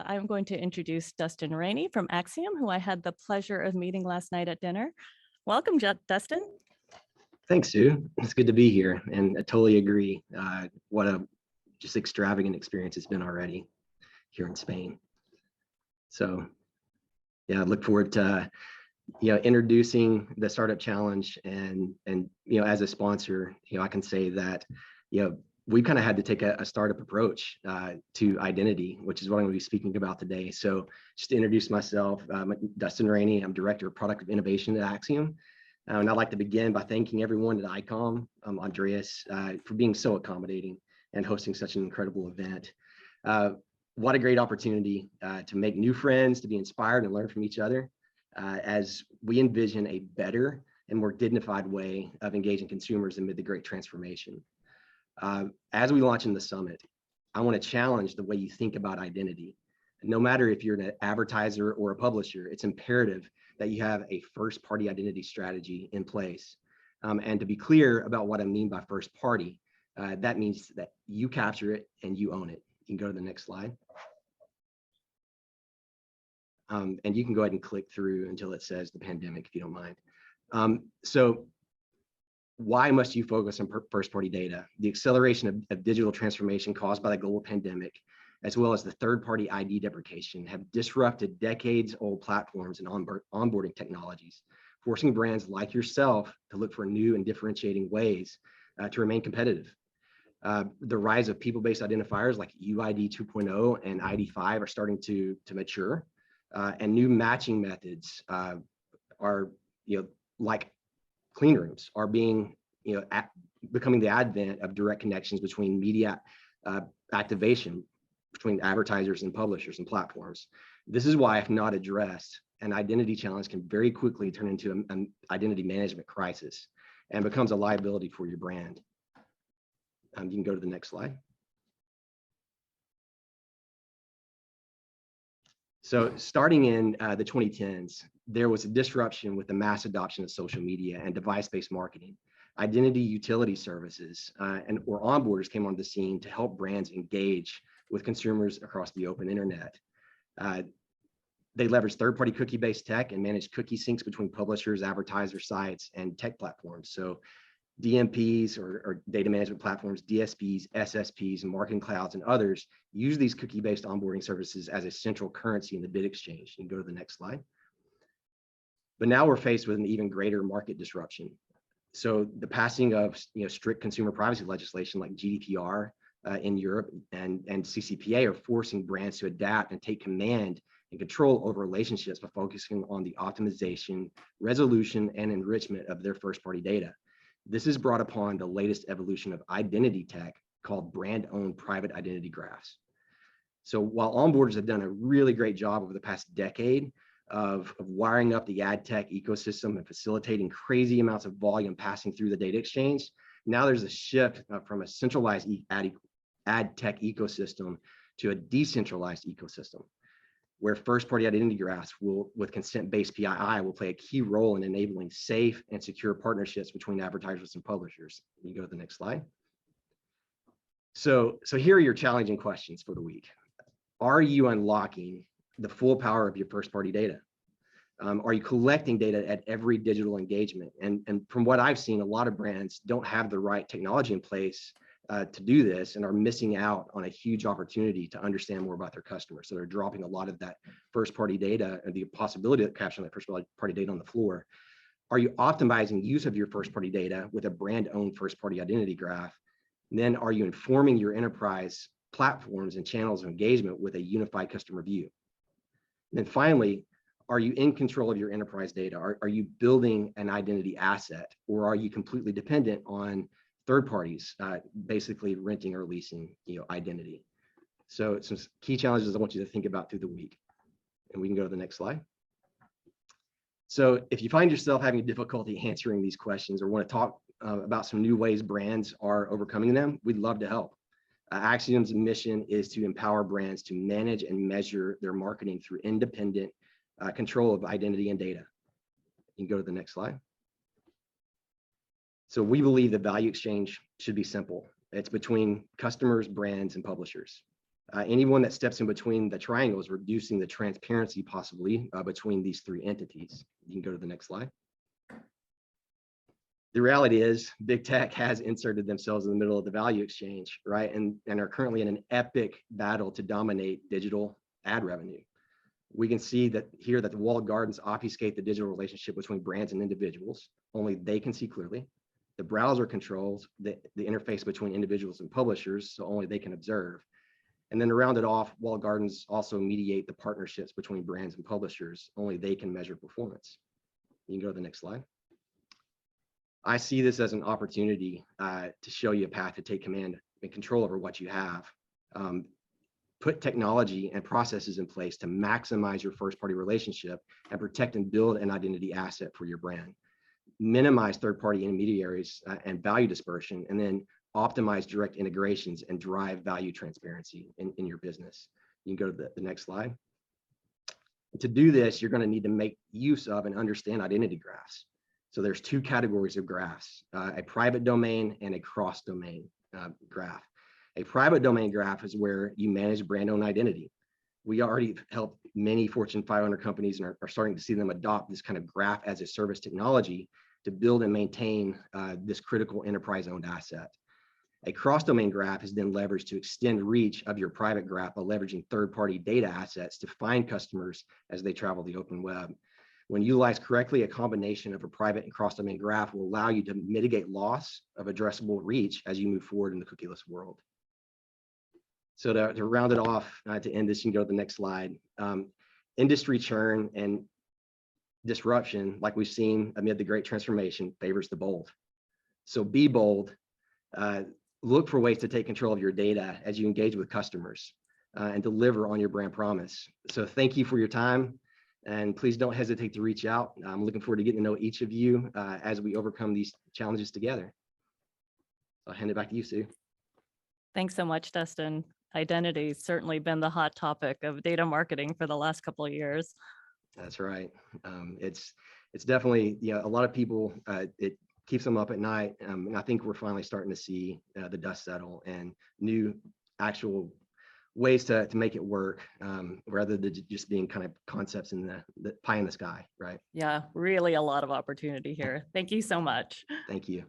I'm going to introduce Dustin Raney from Acxiom, who I had the pleasure of meeting last night at dinner. Welcome, Dustin. Thanks, Sue. It's good to be here, and I totally agree. What a just extravagant experience it's been already here in Spain. So, yeah, I look forward to introducing the Startup Challenge, and as a sponsor, I can say that we kind of had to take a startup approach to identity, which is what I'm going to be speaking about today. So, just to introduce myself, I'm Dustin Raney. I'm Director of Product Innovation at Acxiom. And I'd like to begin by thanking everyone at Acxiom, Andreas, for being so accommodating and hosting such an incredible event. What a great opportunity to make new friends, to be inspired and learn from each other as we envision a better and more dignified way of engaging consumers amid the great transformation. As we launch in the summit, I want to challenge the way you think about identity. No matter if you're an advertiser or a publisher, it's imperative that you have a first-party identity strategy in place. And to be clear about what I mean by first party, that means that you capture it and you own it. You can go to the next slide. And you can go ahead and click through until it says the pandemic, if you don't mind. So why must you focus on first-party data? The acceleration of digital transformation caused by the global pandemic, as well as the third-party ID deprecation, have disrupted decades-old platforms and onboarding technologies, forcing brands like yourself to look for new and differentiating ways to remain competitive. The rise of people-based identifiers like UID 2.0 and ID5 are starting to mature, and new matching methods are, like clean rooms, are being, becoming the advent of direct connections between media activation between advertisers and publishers and platforms. This is why, if not addressed, an identity challenge can very quickly turn into an identity management crisis and becomes a liability for your brand. You can go to the next slide. So starting in the 2010s, there was a disruption with the mass adoption of social media and device-based marketing. Identity utility services or onboarders came onto the scene to help brands engage with consumers across the open internet. They leveraged third-party cookie-based tech and managed cookie syncs between publishers, advertiser sites, and tech platforms. So DMPs or data management platforms, DSPs, SSPs, and marketing clouds, and others use these cookie-based onboarding services as a central currency in the bid exchange. You can go to the next slide. But now we're faced with an even greater market disruption. So the passing of strict consumer privacy legislation like GDPR in Europe and CCPA are forcing brands to adapt and take command and control over relationships by focusing on the optimization, resolution, and enrichment of their first-party data. This has brought upon the latest evolution of identity tech called brand-owned private identity graphs. So while onboarders have done a really great job over the past decade of wiring up the ad tech ecosystem and facilitating crazy amounts of volume passing through the data exchange, now there's a shift from a centralized ad tech ecosystem to a decentralized ecosystem, where first-party identity graphs with consent-based PII will play a key role in enabling safe and secure partnerships between advertisers and publishers. You go to the next slide. So here are your challenging questions for the week. Are you unlocking the full power of your first-party data? Are you collecting data at every digital engagement? And from what I've seen, a lot of brands don't have the right technology in place to do this and are missing out on a huge opportunity to understand more about their customers. So they're dropping a lot of that first-party data and the possibility of capturing that first-party data on the floor. Are you optimizing use of your first-party data with a brand-owned first-party identity graph? And then are you informing your enterprise platforms and channels of engagement with a unified customer view? And then finally, are you in control of your enterprise data? Are you building an identity asset, or are you completely dependent on third parties, basically renting or leasing, identity? So some key challenges I want you to think about through the week. And we can go to the next slide. So if you find yourself having difficulty answering these questions or want to talk about some new ways brands are overcoming them, we'd love to help. Acxiom's mission is to empower brands to manage and measure their marketing through independent control of identity and data. You can go to the next slide. So we believe the value exchange should be simple. It's between customers, brands, and publishers. Anyone that steps in between the triangle is reducing the transparency possibly between these three entities. You can go to the next slide. The reality is big tech has inserted themselves in the middle of the value exchange, right? And are currently in an epic battle to dominate digital ad revenue. We can see that here that the walled gardens obfuscate the digital relationship between brands and individuals. Only they can see clearly. The browser controls the interface between individuals and publishers, so only they can observe. And then to round it off, walled gardens also mediate the partnerships between brands and publishers. Only they can measure performance. You can go to the next slide. I see this as an opportunity to show you a path to take command and control over what you have. Put technology and processes in place to maximize your first-party relationship and protect and build an identity asset for your brand. Minimize third-party intermediaries and value dispersion, and then optimize direct integrations and drive value transparency in your business. You can go to the next slide. To do this, you're going to need to make use of and understand identity graphs. So there's two categories of graphs, a private domain and a cross-domain graph. A private domain graph is where you manage brand-owned identity. We already helped many Fortune 500 companies and are starting to see them adopt this kind of graph as a service technology to build and maintain this critical enterprise-owned asset. A cross-domain graph is then leveraged to extend reach of your private graph by leveraging third-party data assets to find customers as they travel the open web. When utilized correctly, a combination of a private and cross-domain graph will allow you to mitigate loss of addressable reach as you move forward in the cookieless world. So to round it off, to end this, you can go to the next slide. Industry churn and disruption, like we've seen amid the great transformation, favors the bold. So be bold. Look for ways to take control of your data as you engage with customers and deliver on your brand promise. So thank you for your time. And please don't hesitate to reach out. I'm looking forward to getting to know each of you as we overcome these challenges together. I'll hand it back to you, Sue. Thanks so much, Dustin. Identity has certainly been the hot topic of data marketing for the last couple of years. That's right. It's definitely, a lot of people, it keeps them up at night. And I think we're finally starting to see the dust settle and new actual ways to make it work rather than just being kind of concepts in the pie in the sky, right? Yeah, really a lot of opportunity here. Thank you so much. Thank you.